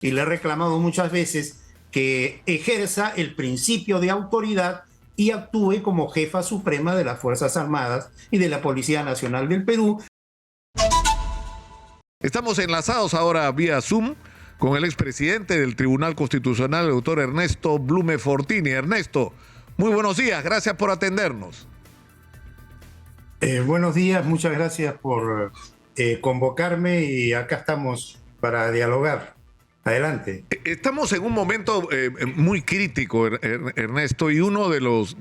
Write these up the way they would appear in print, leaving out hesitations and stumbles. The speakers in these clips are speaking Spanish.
y le he reclamado muchas veces que ejerza el principio de autoridad y actúe como jefa suprema de las Fuerzas Armadas y de la Policía Nacional del Perú. Estamos enlazados ahora vía Zoom con el expresidente del Tribunal Constitucional, el doctor Ernesto Blume Fortini. Ernesto, muy buenos días, gracias por atendernos. Buenos días, muchas gracias por convocarme y acá estamos para dialogar. Adelante. Estamos en un momento muy crítico, Ernesto, y uno de los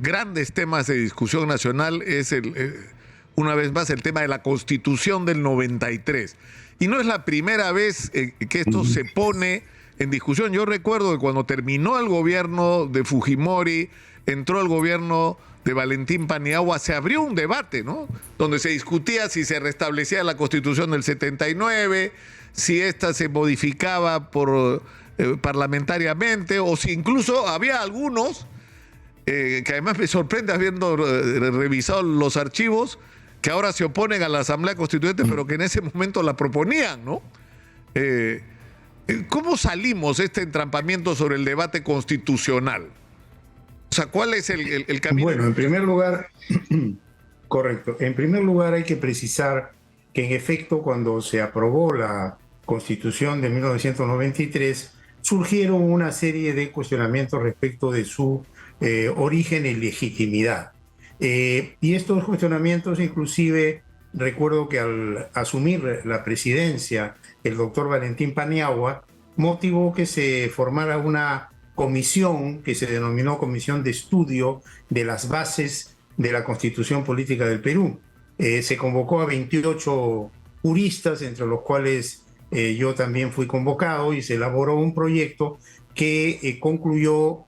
grandes temas de discusión nacional es una vez más el tema de la Constitución del 93. Y no es la primera vez que esto se pone en discusión. Yo recuerdo que cuando terminó el gobierno de Fujimori, entró el gobierno de Valentín Paniagua, se abrió un debate, ¿no? Donde se discutía si se restablecía la Constitución del 79, si esta se modificaba parlamentariamente, o si incluso había algunos, que además me sorprende habiendo revisado los archivos, que ahora se oponen a la Asamblea Constituyente, pero que en ese momento la proponían, ¿no? ¿Cómo salimos de este entrampamiento sobre el debate constitucional? O sea, ¿cuál es el camino? Bueno, en primer lugar, correcto. En primer lugar hay que precisar que en efecto cuando se aprobó la Constitución de 1993 surgieron una serie de cuestionamientos respecto de su origen y legitimidad. Y estos cuestionamientos inclusive recuerdo que al asumir la presidencia el doctor Valentín Paniagua motivó que se formara una comisión que se denominó Comisión de Estudio de las Bases de la Constitución Política del Perú. Se convocó a 28 juristas, entre los cuales yo también fui convocado, y se elaboró un proyecto que concluyó,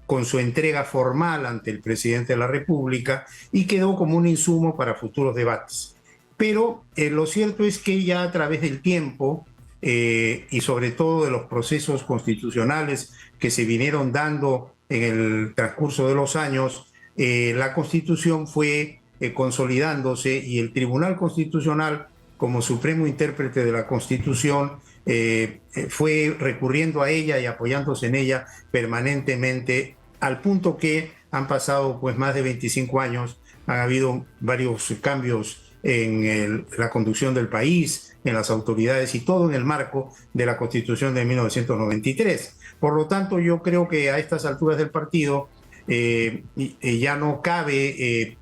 con su entrega formal ante el presidente de la República y quedó como un insumo para futuros debates. Pero lo cierto es que ya a través del tiempo y sobre todo de los procesos constitucionales que se vinieron dando en el transcurso de los años, la Constitución fue consolidándose y el Tribunal Constitucional, como supremo intérprete de la Constitución, fue recurriendo a ella y apoyándose en ella permanentemente, al punto que han pasado pues más de 25 años, ha habido varios cambios en la conducción del país, en las autoridades y todo en el marco de la Constitución de 1993. Por lo tanto, yo creo que a estas alturas del partido ya no cabe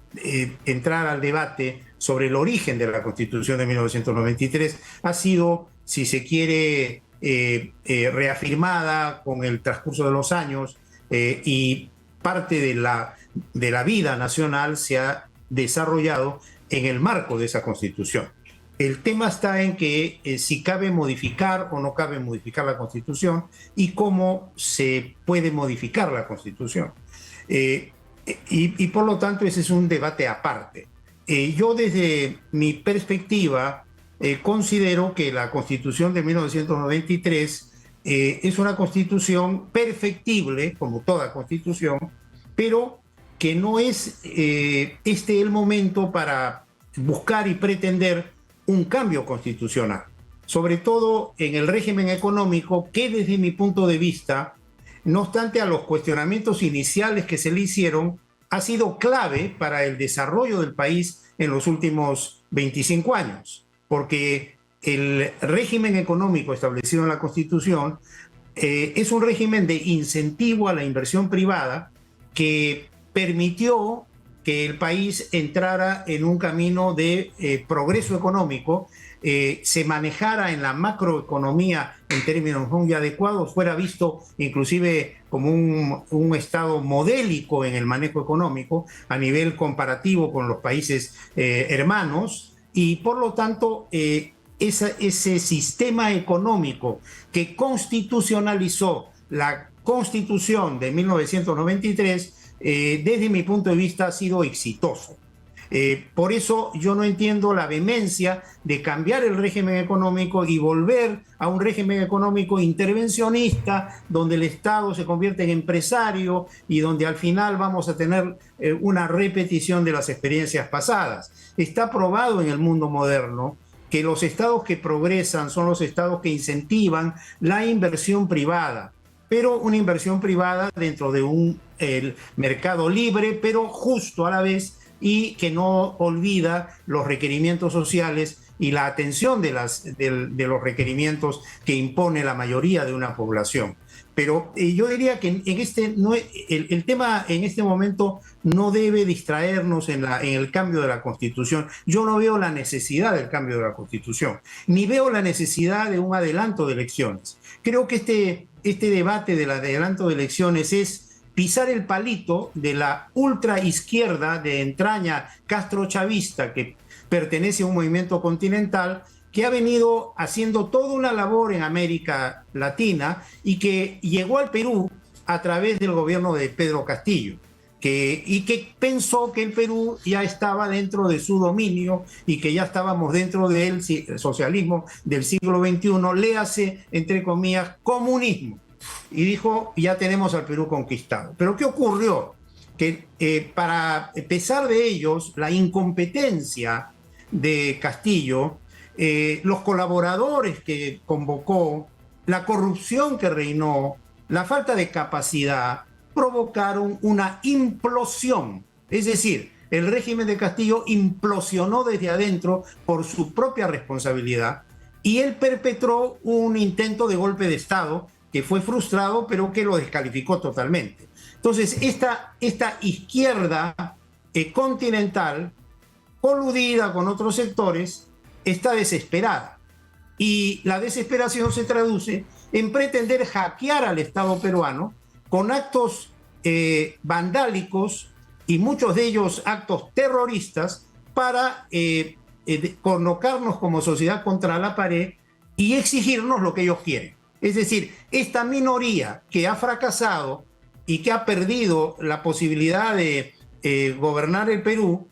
entrar al debate sobre el origen de la Constitución de 1993. Ha sido, si se quiere, reafirmada con el transcurso de los años y parte de la vida nacional se ha desarrollado en el marco de esa Constitución. El tema está en que si cabe modificar o no cabe modificar la Constitución y cómo se puede modificar la Constitución. Y por lo tanto ese es un debate aparte. Yo desde mi perspectiva considero que la Constitución de 1993 es una Constitución perfectible, como toda Constitución, pero que no es el momento para buscar y pretender un cambio constitucional, sobre todo en el régimen económico, que desde mi punto de vista, no obstante a los cuestionamientos iniciales que se le hicieron, ha sido clave para el desarrollo del país en los últimos 25 años, porque el régimen económico establecido en la Constitución es un régimen de incentivo a la inversión privada que permitió que el país entrara en un camino de progreso económico, se manejara en la macroeconomía en términos muy adecuados, fuera visto inclusive como un estado modélico en el manejo económico a nivel comparativo con los países hermanos, y por lo tanto ese sistema económico que constitucionalizó la Constitución de 1993 desde mi punto de vista ha sido exitoso. Por eso yo no entiendo la vehemencia de cambiar el régimen económico y volver a un régimen económico intervencionista donde el Estado se convierte en empresario y donde al final vamos a tener una repetición de las experiencias pasadas. Está probado en el mundo moderno que los estados que progresan son los estados que incentivan la inversión privada, pero una inversión privada dentro de el mercado libre, pero justo a la vez, y que no olvida los requerimientos sociales y la atención de los requerimientos que impone la mayoría de una población. Pero yo diría que el tema en este momento no debe distraernos en el cambio de la Constitución. Yo no veo la necesidad del cambio de la Constitución, ni veo la necesidad de un adelanto de elecciones. Creo que este debate del adelanto de elecciones es pisar el palito de la ultraizquierda de entraña castrochavista que pertenece a un movimiento continental que ha venido haciendo toda una labor en América Latina y que llegó al Perú a través del gobierno de Pedro Castillo, y que pensó que el Perú ya estaba dentro de su dominio y que ya estábamos dentro del socialismo del siglo XXI, léase, entre comillas, comunismo. Y dijo, ya tenemos al Perú conquistado. Pero ¿qué ocurrió? Que para pesar de ellos, la incompetencia de Castillo, los colaboradores que convocó, la corrupción que reinó, la falta de capacidad, provocaron una implosión. Es decir, el régimen de Castillo implosionó desde adentro por su propia responsabilidad y él perpetró un intento de golpe de Estado que fue frustrado, pero que lo descalificó totalmente. Entonces, esta izquierda continental, coludida con otros sectores, está desesperada. Y la desesperación se traduce en pretender hackear al Estado peruano con actos vandálicos y muchos de ellos actos terroristas para colocarnos como sociedad contra la pared y exigirnos lo que ellos quieren. Es decir, esta minoría que ha fracasado y que ha perdido la posibilidad de gobernar el Perú,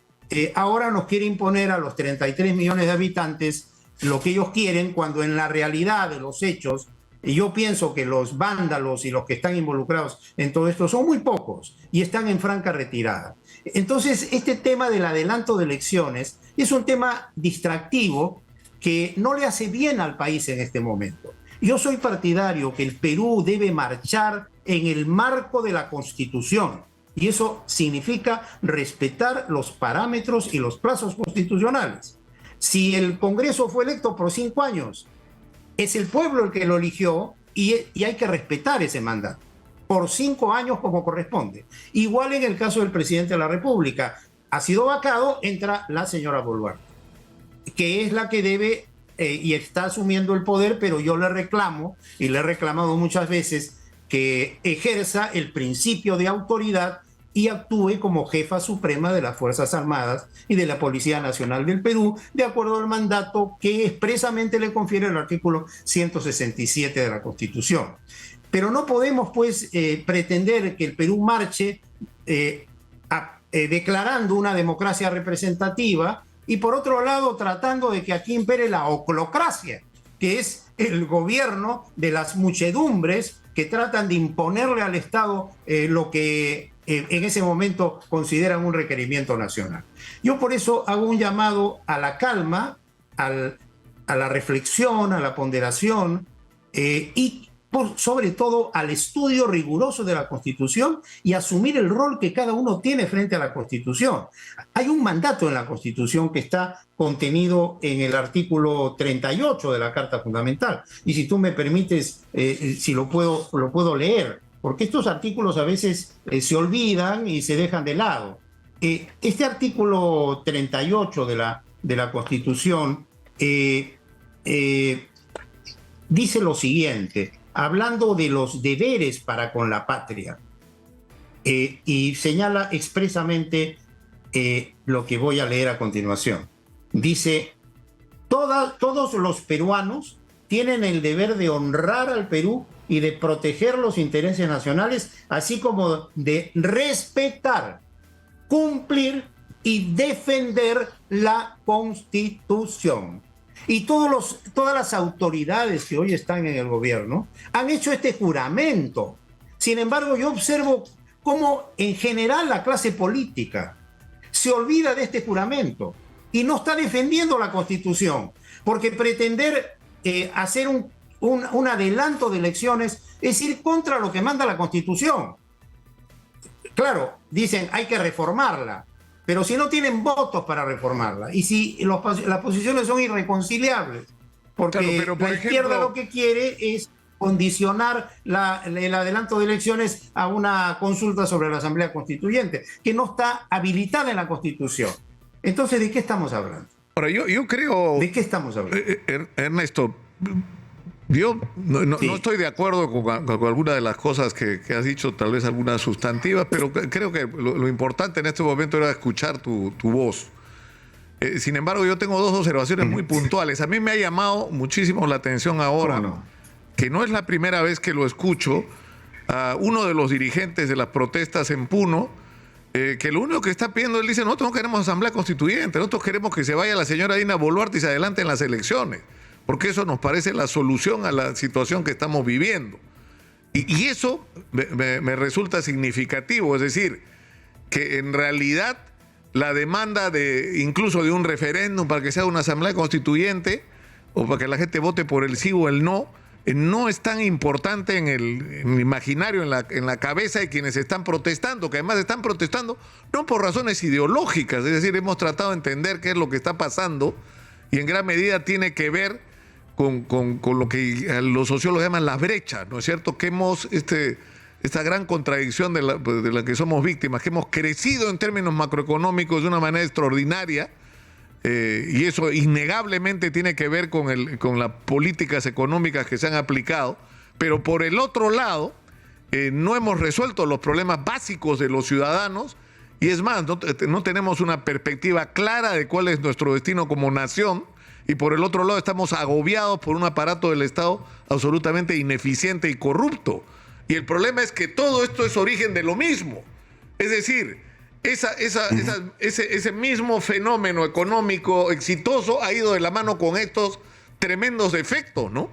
ahora nos quiere imponer a los 33 millones de habitantes lo que ellos quieren, cuando en la realidad de los hechos, yo pienso que los vándalos y los que están involucrados en todo esto son muy pocos y están en franca retirada. Entonces, este tema del adelanto de elecciones es un tema distractivo que no le hace bien al país en este momento. Yo soy partidario que el Perú debe marchar en el marco de la Constitución, y eso significa respetar los parámetros y los plazos constitucionales. Si el Congreso fue electo por 5 años, es el pueblo el que lo eligió y hay que respetar ese mandato por 5 años como corresponde. Igual en el caso del presidente de la República, ha sido vacado, entra la señora Boluarte, que es la que debe y está asumiendo el poder, pero yo le reclamo, y le he reclamado muchas veces, que ejerza el principio de autoridad y actúe como jefa suprema de las Fuerzas Armadas y de la Policía Nacional del Perú, de acuerdo al mandato que expresamente le confiere el artículo 167 de la Constitución. Pero no podemos, pues, pretender que el Perú marche declarando una democracia representativa y, por otro lado, tratando de que aquí impere la oclocracia, que es el gobierno de las muchedumbres que tratan de imponerle al Estado lo que en ese momento consideran un requerimiento nacional. Yo por eso hago un llamado a la calma, a la reflexión, a la ponderación y sobre todo al estudio riguroso de la Constitución y asumir el rol que cada uno tiene frente a la Constitución. Hay un mandato en la Constitución que está contenido en el artículo 38 de la Carta Fundamental. Y si tú me permites, si lo puedo leer, porque estos artículos a veces se olvidan y se dejan de lado. Este artículo 38 de la Constitución dice lo siguiente, hablando de los deberes para con la patria, y señala expresamente lo que voy a leer a continuación. Dice, todos los peruanos tienen el deber de honrar al Perú y de proteger los intereses nacionales, así como de respetar, cumplir y defender la Constitución. Y todas las autoridades que hoy están en el gobierno han hecho este juramento. Sin embargo, yo observo cómo en general la clase política se olvida de este juramento y no está defendiendo la Constitución, porque pretender hacer un adelanto de elecciones es ir contra lo que manda la Constitución. Claro, dicen hay que reformarla, pero si no tienen votos para reformarla y si las posiciones son irreconciliables, porque claro, pero por la izquierda lo que quiere es condicionar el adelanto de elecciones a una consulta sobre la Asamblea Constituyente, que no está habilitada en la Constitución. Entonces, ¿de qué estamos hablando? Ahora, yo creo... ¿De qué estamos hablando? Ernesto, yo no Sí. estoy de acuerdo con alguna de las cosas que has dicho, tal vez algunas sustantivas, pero creo que lo importante en este momento era escuchar tu voz. Sin embargo, yo tengo dos observaciones muy puntuales. A mí me ha llamado muchísimo la atención ahora, que no es la primera vez que lo escucho, a uno de los dirigentes de las protestas en Puno, que lo único que está pidiendo, él dice, nosotros no queremos asamblea constituyente, nosotros queremos que se vaya la señora Dina Boluarte y se adelante en las elecciones, porque eso nos parece la solución a la situación que estamos viviendo. Y eso me resulta significativo, es decir, que en realidad la demanda incluso de un referéndum para que sea una asamblea constituyente o para que la gente vote por el sí o el no, no es tan importante en el imaginario, en la cabeza de quienes están protestando, que además están protestando no por razones ideológicas, es decir, hemos tratado de entender qué es lo que está pasando y en gran medida tiene que ver con lo que los sociólogos llaman la brecha, ¿no es cierto? Que hemos, esta gran contradicción de la que somos víctimas, que hemos crecido en términos macroeconómicos de una manera extraordinaria, y eso innegablemente tiene que ver con las políticas económicas que se han aplicado, pero por el otro lado, no hemos resuelto los problemas básicos de los ciudadanos, y es más, no tenemos una perspectiva clara de cuál es nuestro destino como nación, y por el otro lado estamos agobiados por un aparato del Estado absolutamente ineficiente y corrupto. Y el problema es que todo esto es origen de lo mismo. Es decir, ese mismo fenómeno económico exitoso ha ido de la mano con estos tremendos defectos, ¿no?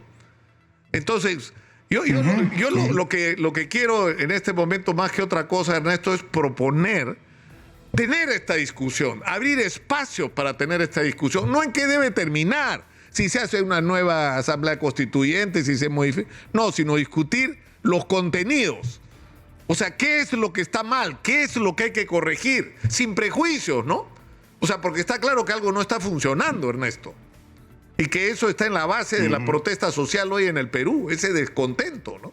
Entonces, yo lo que quiero en este momento, más que otra cosa, Ernesto, es proponer tener esta discusión, abrir espacio para tener esta discusión, no en qué debe terminar, si se hace una nueva asamblea constituyente, si se modifica, no, sino discutir los contenidos. O sea, ¿qué es lo que está mal? ¿Qué es lo que hay que corregir? Sin prejuicios, ¿no? O sea, porque está claro que algo no está funcionando, Ernesto. Y que eso está en la base de la protesta social hoy en el Perú, ese descontento, ¿no?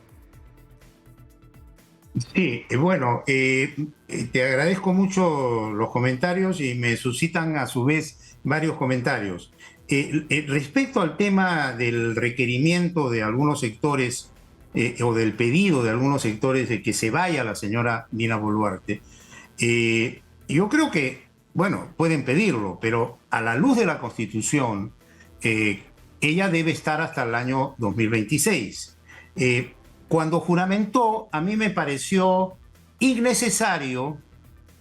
Sí, bueno, te agradezco mucho los comentarios y me suscitan a su vez varios comentarios. Respecto al tema del requerimiento de algunos sectores o del pedido de algunos sectores de que se vaya la señora Dina Boluarte, yo creo que, bueno, pueden pedirlo, pero a la luz de la Constitución, ella debe estar hasta el año 2026. Cuando juramentó, a mí me pareció innecesario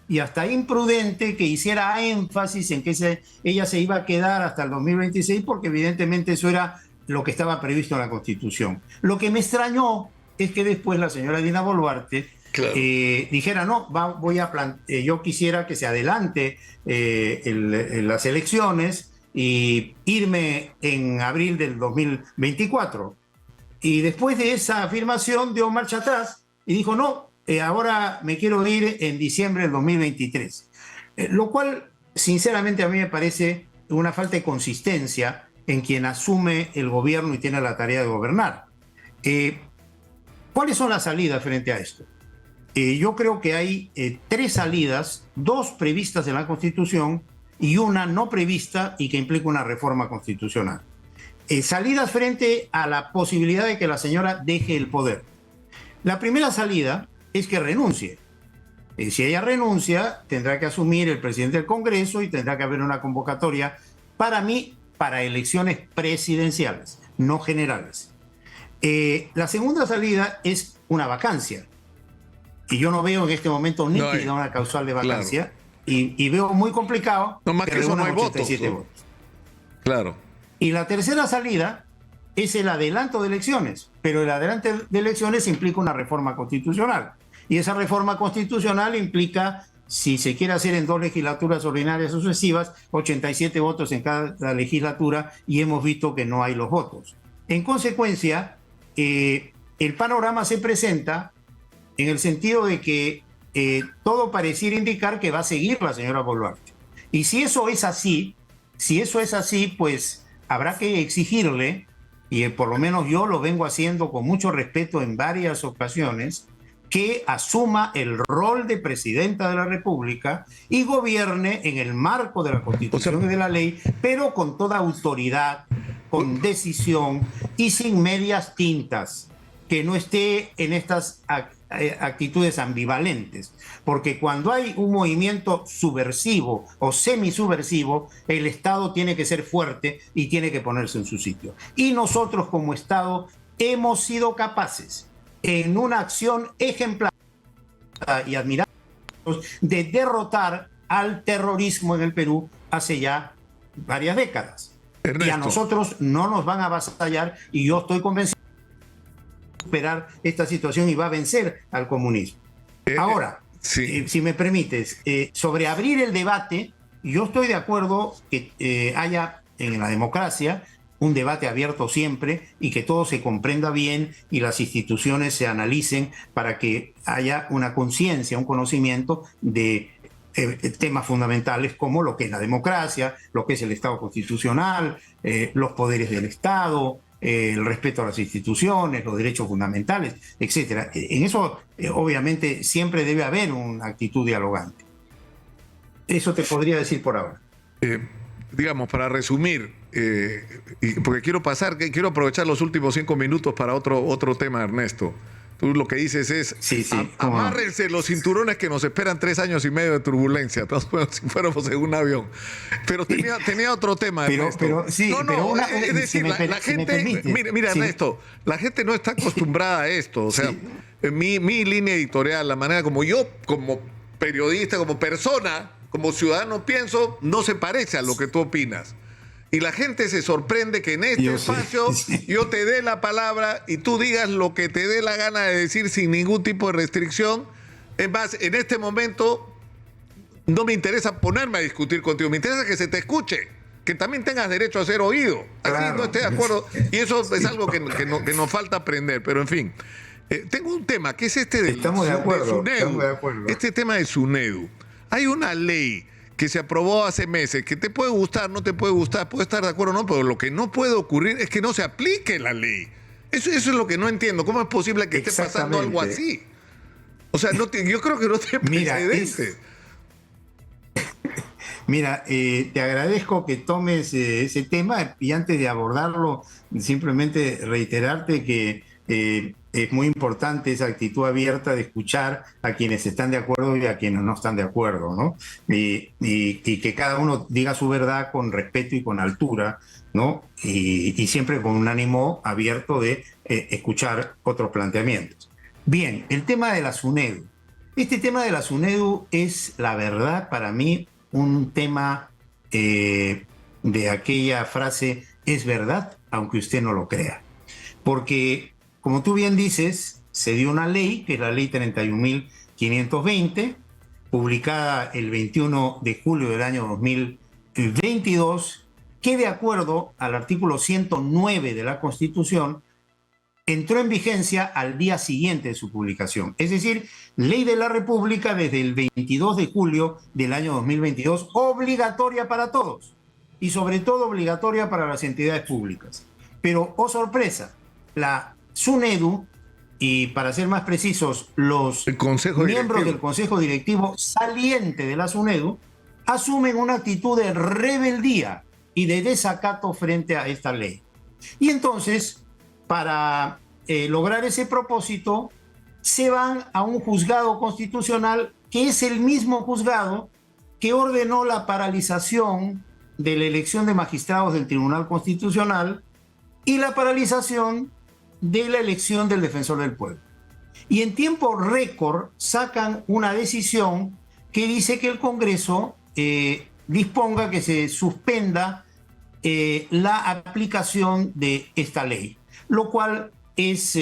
y hasta imprudente que hiciera énfasis en que ella se iba a quedar hasta el 2026, porque evidentemente eso era lo que estaba previsto en la Constitución. Lo que me extrañó es que después la señora Dina Boluarte dijera, no, yo quisiera que se adelante las elecciones y irme en abril del 2024. Y después de esa afirmación dio marcha atrás y dijo, no, ahora me quiero ir en diciembre del 2023. Lo cual, sinceramente, a mí me parece una falta de consistencia en quien asume el gobierno y tiene la tarea de gobernar. ¿Cuáles son las salidas frente a esto? Yo creo que hay tres salidas, dos previstas en la Constitución y una no prevista y que implica una reforma constitucional. Salidas frente a la posibilidad de que la señora deje el poder. La primera salida es que renuncie. Si ella renuncia, tendrá que asumir el presidente del Congreso y tendrá que haber una convocatoria, para mí, para elecciones presidenciales, no generales. La segunda salida es una vacancia. Y yo no veo en este momento nítida una causal de vacancia. Claro. Y veo muy complicado. No más que eso no hay votos. Claro. Y la tercera salida es el adelanto de elecciones, pero el adelanto de elecciones implica una reforma constitucional. Y esa reforma constitucional implica si se quiere hacer en 2 legislaturas ordinarias sucesivas, 87 votos en cada legislatura, y hemos visto que no hay los votos. En consecuencia, el panorama se presenta en el sentido de que todo pareciera indicar que va a seguir la señora Boluarte. Y si eso es así, pues habrá que exigirle, y por lo menos yo lo vengo haciendo con mucho respeto en varias ocasiones, que asuma el rol de presidenta de la República y gobierne en el marco de la Constitución y de la ley, pero con toda autoridad, con decisión y sin medias tintas, que no esté en estas actitudes ambivalentes, porque cuando hay un movimiento subversivo o semisubversivo, el Estado tiene que ser fuerte y tiene que ponerse en su sitio. Y nosotros como Estado hemos sido capaces, en una acción ejemplar y admirable, de derrotar al terrorismo en el Perú hace ya varias décadas. Ernesto. Y a nosotros no nos van a avasallar, y yo estoy convencido de superar esta situación y va a vencer al comunismo. Ahora, sí. Si me permites, sobre abrir el debate, yo estoy de acuerdo que haya en la democracia un debate abierto siempre y que todo se comprenda bien y las instituciones se analicen para que haya una conciencia, un conocimiento de temas fundamentales como lo que es la democracia, lo que es el Estado constitucional, los poderes del Estado, el respeto a las instituciones, los derechos fundamentales, etc. En eso, obviamente, siempre debe haber una actitud dialogante. Eso te podría decir por ahora. Digamos, para resumir, porque quiero aprovechar los últimos 5 minutos para otro tema, Ernesto. Tú lo que dices es, amárrense los cinturones que nos esperan 3 años y medio de turbulencia, si fuéramos en un avión. Pero tenía otro tema, Ernesto. Es decir, la gente, mira, Ernesto, la gente no está acostumbrada a esto. O sea, mi línea editorial, la manera como yo, como periodista, como persona, como ciudadano pienso, no se parece a lo que tú opinas. Y la gente se sorprende que en este espacio yo te dé la palabra y tú digas lo que te dé la gana de decir sin ningún tipo de restricción. Es más, en este momento no me interesa ponerme a discutir contigo, me interesa que se te escuche, que también tengas derecho a ser oído. Así no esté de acuerdo. Y eso es algo que nos falta aprender, pero en fin. Tengo un tema, que es este de SUNEDU. Este tema de SUNEDU. Hay una ley que se aprobó hace meses, que te puede gustar, no te puede gustar, puede estar de acuerdo o no, pero lo que no puede ocurrir es que no se aplique la ley. Eso es lo que no entiendo. ¿Cómo es posible que esté pasando algo así? O sea, yo creo que no tiene precedente. Mira, te agradezco que tomes ese tema, y antes de abordarlo, simplemente reiterarte que es muy importante esa actitud abierta de escuchar a quienes están de acuerdo y a quienes no están de acuerdo, ¿no? Y que cada uno diga su verdad con respeto y con altura, ¿no? Y siempre con un ánimo abierto de escuchar otros planteamientos. Bien, el tema de la SUNEDU. Este tema de la SUNEDU es, la verdad, para mí, un tema de aquella frase, es verdad, aunque usted no lo crea. Porque, como tú bien dices, se dio una ley, que es la ley 31.520, publicada el 21 de julio del año 2022, que de acuerdo al artículo 109 de la Constitución, entró en vigencia al día siguiente de su publicación. Es decir, ley de la República desde el 22 de julio del año 2022, obligatoria para todos, y sobre todo obligatoria para las entidades públicas. Pero, oh sorpresa, la SUNEDU, y para ser más precisos, los miembros del Consejo Directivo saliente de la SUNEDU, asumen una actitud de rebeldía y de desacato frente a esta ley. Y entonces, para lograr ese propósito, se van a un juzgado constitucional que es el mismo juzgado que ordenó la paralización de la elección de magistrados del Tribunal Constitucional y la paralización de la elección del Defensor del Pueblo. Y en tiempo récord sacan una decisión que dice que el Congreso disponga que se suspenda la aplicación de esta ley, lo cual es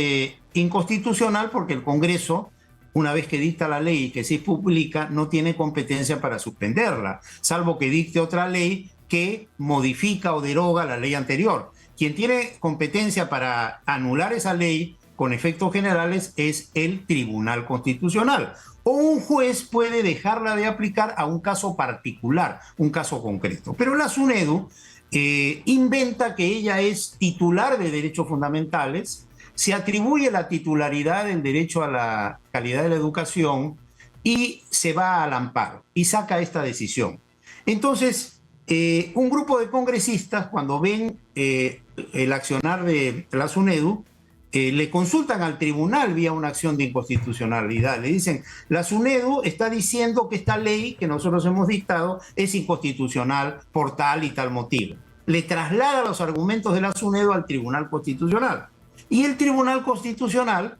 inconstitucional porque el Congreso una vez que dicta la ley y que se publica, no tiene competencia para suspenderla, salvo que dicte otra ley que modifica o deroga la ley anterior. Quien tiene competencia para anular esa ley con efectos generales es el Tribunal Constitucional. O un juez puede dejarla de aplicar a un caso particular, un caso concreto. Pero la SUNEDU inventa que ella es titular de derechos fundamentales, se atribuye la titularidad del derecho a la calidad de la educación y se va al amparo y saca esta decisión. Entonces, un grupo de congresistas, cuando ven el accionar de la SUNEDU, le consultan al tribunal vía una acción de inconstitucionalidad. Le dicen, la SUNEDU está diciendo que esta ley que nosotros hemos dictado es inconstitucional por tal y tal motivo. Le traslada los argumentos de la SUNEDU al Tribunal Constitucional. Y el Tribunal Constitucional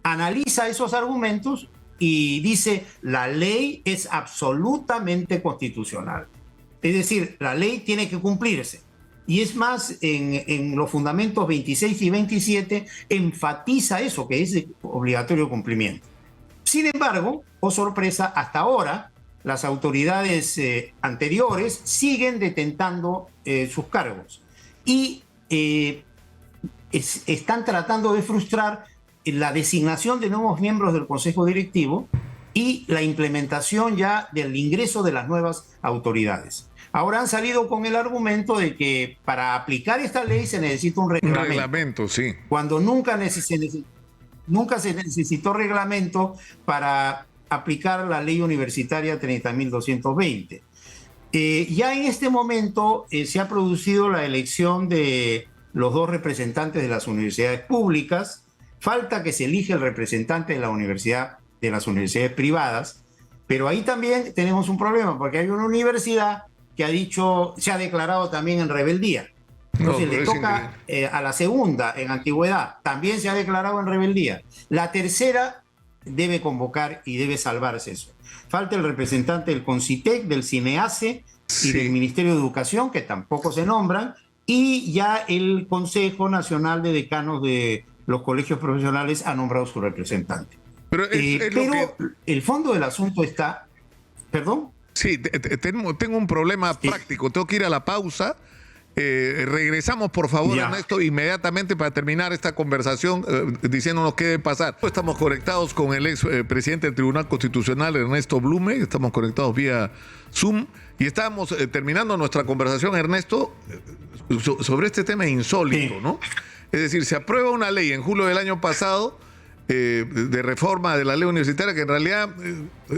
analiza esos argumentos y dice, la ley es absolutamente constitucional. Es decir, la ley tiene que cumplirse. Y es más, en los fundamentos 26 y 27 enfatiza eso, que es de obligatorio cumplimiento. Sin embargo, oh sorpresa, hasta ahora las autoridades anteriores siguen detentando sus cargos y están tratando de frustrar la designación de nuevos miembros del Consejo Directivo y la implementación ya del ingreso de las nuevas autoridades. Ahora han salido con el argumento de que para aplicar esta ley se necesita un reglamento. Un reglamento, sí. Cuando nunca se necesitó reglamento para aplicar la ley universitaria 30.220. Ya en este momento se ha producido la elección de los 2 representantes de las universidades públicas. Falta que se elija el representante de las universidades privadas, pero ahí también tenemos un problema, porque hay una universidad que se ha declarado también en rebeldía. Entonces le toca a la segunda, en antigüedad, también se ha declarado en rebeldía. La tercera debe convocar y debe salvarse eso. Falta el representante del CONCITEC, del CINEACE y del Ministerio de Educación, que tampoco se nombran, y ya el Consejo Nacional de Decanos de los Colegios Profesionales ha nombrado su representante. Pero el fondo del asunto está... ¿Perdón? Sí, tengo un problema práctico. Tengo que ir a la pausa. Regresamos, por favor, Ernesto, inmediatamente para terminar esta conversación diciéndonos qué debe pasar. Estamos conectados con el ex presidente del Tribunal Constitucional, Ernesto Blume. Estamos conectados vía Zoom y estábamos terminando nuestra conversación, Ernesto, sobre este tema insólito, ¿no? Es decir, se aprueba una ley en julio del año pasado de reforma de la ley universitaria que en realidad,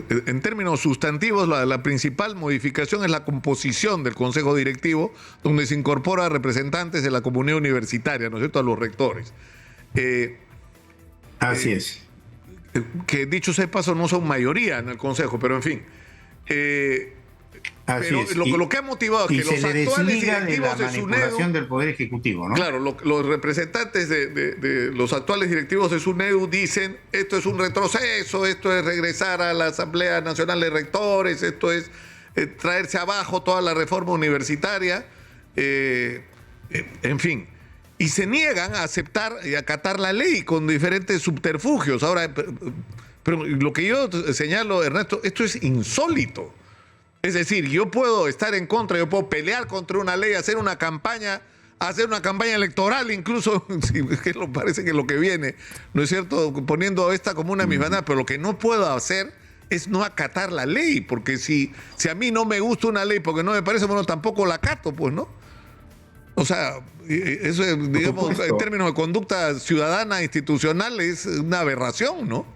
en términos sustantivos, la principal modificación es la composición del Consejo Directivo, donde se incorpora a representantes de la comunidad universitaria, ¿no es cierto?, a los rectores. Así es. Que dicho sea de paso, no son mayoría en el Consejo, pero en fin. Pero lo que ha motivado que los actuales directivos de SUNEDU, del Poder Ejecutivo, ¿no? Claro, los representantes de los actuales directivos de SUNEDU dicen esto es un retroceso, esto es regresar a la Asamblea Nacional de Rectores, esto es traerse abajo toda la reforma universitaria, en fin. Y se niegan a aceptar y acatar la ley con diferentes subterfugios. Ahora, pero lo que yo señalo, Ernesto, esto es insólito. Es decir, yo puedo estar en contra, yo puedo pelear contra una ley, hacer una campaña electoral incluso, que parece que lo que viene, ¿no es cierto?, poniendo esta como una de mis banderas, pero lo que no puedo hacer es no acatar la ley, porque si a mí no me gusta una ley porque no me parece, bueno, tampoco la acato, pues, ¿no? O sea, eso, digamos, en términos de conducta ciudadana, institucional, es una aberración, ¿no?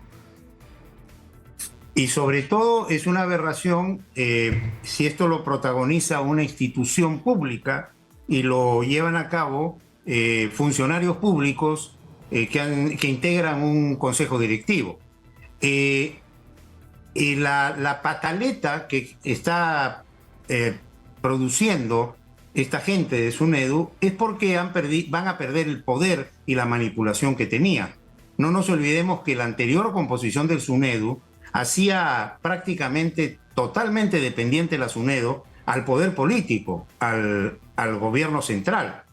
Y sobre todo es una aberración si esto lo protagoniza una institución pública y lo llevan a cabo funcionarios públicos que integran un consejo directivo. La pataleta que está produciendo esta gente de SUNEDU es porque van a perder el poder y la manipulación que tenían. No nos olvidemos que la anterior composición del SUNEDU hacía prácticamente totalmente dependiente la SUNEDU al poder político, al gobierno central.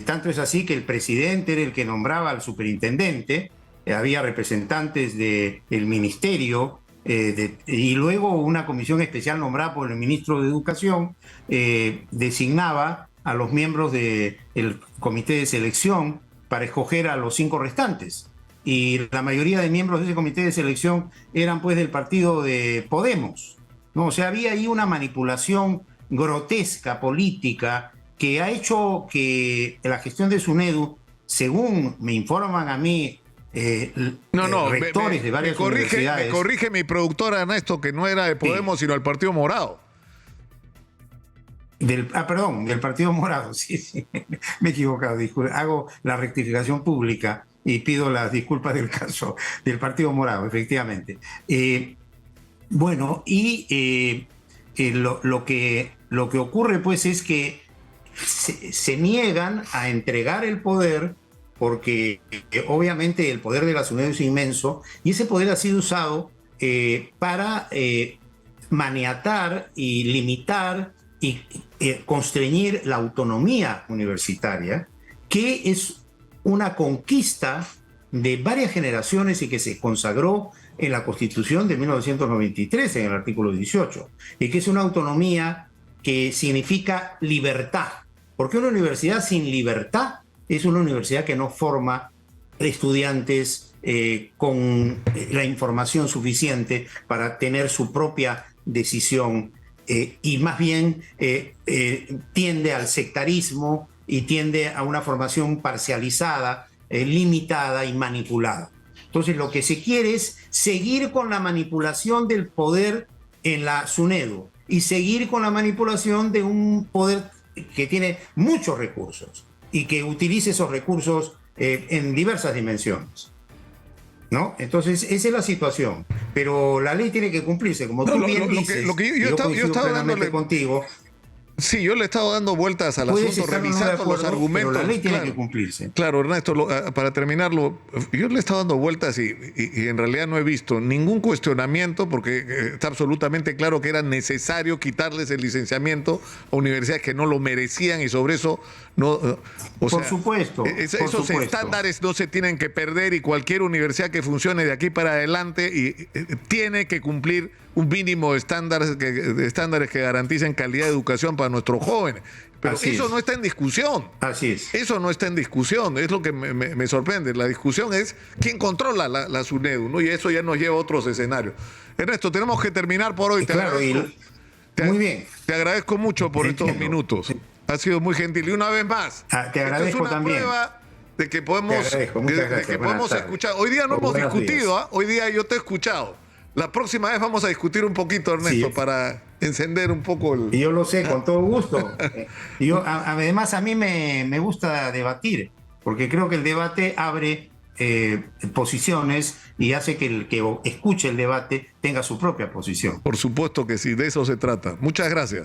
Tanto es así que el presidente era el que nombraba al superintendente había representantes del ministerio, y luego una comisión especial nombrada por el ministro de Educación designaba a los miembros del comité de selección para escoger a los 5 restantes. Y la mayoría de miembros de ese comité de selección eran pues del partido de Podemos, ¿no? O sea, había ahí una manipulación grotesca política que ha hecho que la gestión de SUNEDU, según me informan a mí, rectores de varias universidades. Me corrige mi productora Ernesto, que no era de Podemos, sino del Partido Morado. Perdón, del Partido Morado, sí, me he equivocado, disculpe. Hago la rectificación pública y pido las disculpas del caso del Partido Morado, efectivamente. Bueno, y lo que ocurre pues es que se niegan a entregar el poder porque obviamente el poder de la SUNEDU es inmenso y ese poder ha sido usado para maniatar y limitar y constreñir la autonomía universitaria, que es una conquista de varias generaciones y que se consagró en la Constitución de 1993, en el artículo 18, y que es una autonomía que significa libertad, porque una universidad sin libertad es una universidad que no forma estudiantes con la información suficiente para tener su propia decisión, y más bien tiende al sectarismo y tiende a una formación parcializada, limitada y manipulada. Entonces lo que se quiere es seguir con la manipulación del poder en la SUNEDU y seguir con la manipulación de un poder que tiene muchos recursos y que utilice esos recursos en diversas dimensiones, ¿no? Entonces, esa es la situación. Pero la ley tiene que cumplirse, como tú bien dices. Yo he estado dándole contigo. Sí, yo le he estado dando vueltas al asunto, revisando los argumentos. Pero la ley tiene que cumplirse. Claro, Ernesto, para terminarlo, yo le he estado dando vueltas y en realidad no he visto ningún cuestionamiento, porque está absolutamente claro que era necesario quitarles el licenciamiento a universidades que no lo merecían, y sobre eso no. Por supuesto. Esos estándares no se tienen que perder, y cualquier universidad que funcione de aquí para adelante tiene que cumplir un mínimo de estándares que garanticen calidad de educación para nuestros jóvenes. Pero eso no está en discusión. Así es. Eso no está en discusión. Es lo que me sorprende. La discusión es quién controla la SUNEDU, ¿no? Y eso ya nos lleva a otros escenarios. Ernesto, tenemos que terminar por hoy. Muy bien. Te agradezco mucho por estos minutos. Ha sido muy gentil. Y una vez más, te agradezco también. Prueba de que podemos, escuchar. Hoy día no hemos discutido, hoy día yo te he escuchado. La próxima vez vamos a discutir un poquito, Ernesto, para encender un poco el... Y yo lo sé, con todo gusto. Además, a mí me gusta debatir, porque creo que el debate abre posiciones y hace que el que escuche el debate tenga su propia posición. Por supuesto que sí, de eso se trata. Muchas gracias.